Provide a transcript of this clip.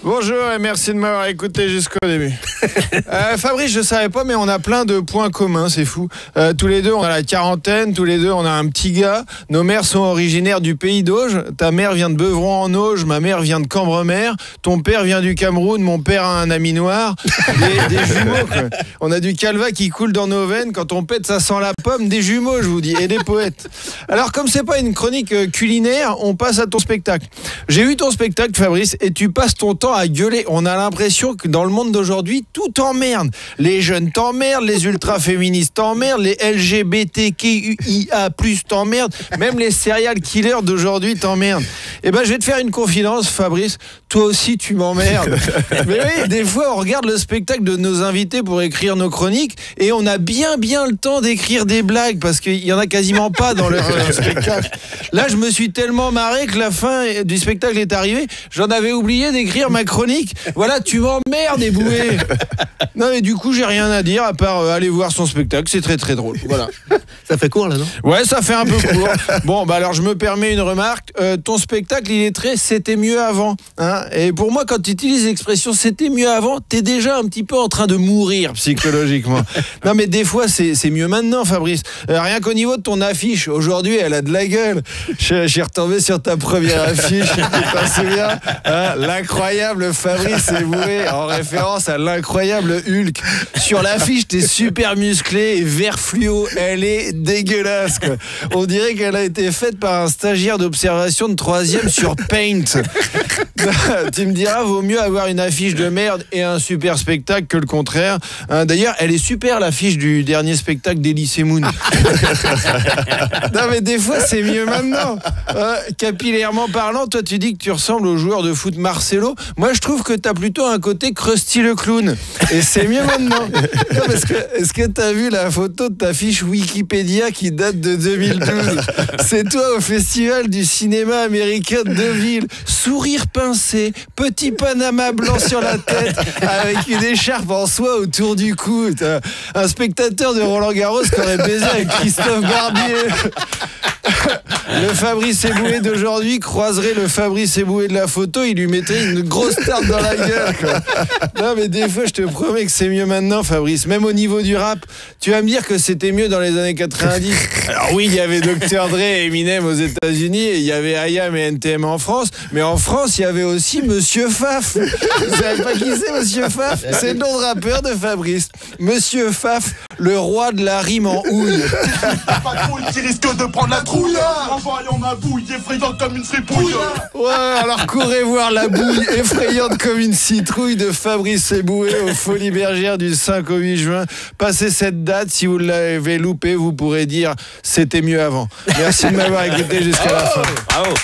Bonjour et merci de m'avoir écouté jusqu'au début. Fabrice, je savais pas, mais on a plein de points communs, c'est fou. Tous les deux, on a la quarantaine, tous les deux, on a un petit gars. Nos mères sont originaires du pays d'Auge. Ta mère vient de Beuvron-en-Auge, ma mère vient de Cambremer. Ton père vient du Cameroun, mon père a un ami noir. Des jumeaux, quoi. On a du calva qui coule dans nos veines. Quand on pète, ça sent la pomme. Des jumeaux, je vous dis, et des poètes. Alors, comme c'est pas une chronique culinaire, on passe à ton spectacle. J'ai vu ton spectacle, Fabrice, et tu passes ton temps à gueuler. On a l'impression que dans le monde d'aujourd'hui, tout t'emmerde. Les jeunes t'emmerdent, les ultra-féministes t'emmerdent, les LGBTQIA+ t'emmerdent, même les serial killers d'aujourd'hui t'emmerdent. Eh ben, je vais te faire une confidence, Fabrice. Toi aussi, tu m'emmerdes. Mais oui, des fois, on regarde le spectacle de nos invités pour écrire nos chroniques et on a bien le temps d'écrire des blagues parce qu'il y en a quasiment pas dans leur spectacle. Là, je me suis tellement marré que la fin du spectacle est arrivée. J'en avais oublié d'écrire ma chronique. Voilà, tu m'emmerdes, Eboué. Non, mais du coup, j'ai rien à dire à part aller voir son spectacle. C'est très drôle. Voilà. Ça fait court là, non? Ouais, ça fait un peu court. Bon, bah alors je me permets une remarque. Ton spectacle, il est très c'était mieux avant. Hein, et pour moi, quand tu utilises l'expression c'était mieux avant, t'es déjà un petit peu en train de mourir psychologiquement. Non, mais des fois, c'est mieux maintenant, Fabrice. Rien qu'au niveau de ton affiche, aujourd'hui, elle a de la gueule. Je suis retombé sur ta première affiche. Tu t'en souviens, hein, l'incroyable Fabrice Eboué, en référence à l'incroyable Hulk. Sur l'affiche, t'es super musclé et vert fluo. Elle est dégueulasse, quoi. On dirait qu'elle a été faite par un stagiaire d'observation de 3e sur Paint. Tu me diras, vaut mieux avoir une affiche de merde et un super spectacle que le contraire. D'ailleurs, elle est super, l'affiche du dernier spectacle d'Elysée Moon. Non, mais des fois, c'est mieux maintenant. Capillairement parlant, toi, tu dis que tu ressembles au joueur de foot Marcelo. Moi, je trouve que t'as plutôt un côté Krusty le clown. Et c'est mieux maintenant. Non, parce que, est-ce que t'as vu la photo de ta fiche Wikipédia qui date de 2012? C'est toi au festival du cinéma américain de Deauville. Sourire pincé, petit Panama blanc sur la tête, avec une écharpe en soie autour du cou. T'as un spectateur de Roland-Garros qui aurait baisé avec Christophe Barbier. Le Fabrice Eboué d'aujourd'hui croiserait le Fabrice Eboué de la photo, il lui mettrait une grosse tarte dans la gueule, quoi. Non, mais des fois, je te promets que c'est mieux maintenant, Fabrice. Même au niveau du rap, tu vas me dire que c'était mieux dans les années 90. Alors oui, il y avait Dr. Dre et Eminem aux États-Unis, et il y avait IAM et NTM en France, mais en France, il y avait aussi Monsieur Faf. Vous savez pas qui c'est, Monsieur Faf? C'est le nom de rappeur de Fabrice. Monsieur Faf, le roi de la rime en houille. Patrouille qui risque de prendre la trouille en voyant ma bouille effrayante comme une fripouille. Ouais, alors courez voir la bouille effrayante comme une citrouille de Fabrice Eboué aux Folies Bergères du 5 au 8 juin. Passez cette date, si vous l'avez loupé, vous pourrez dire c'était mieux avant. Merci de m'avoir écouté jusqu'à la fin. Bravo.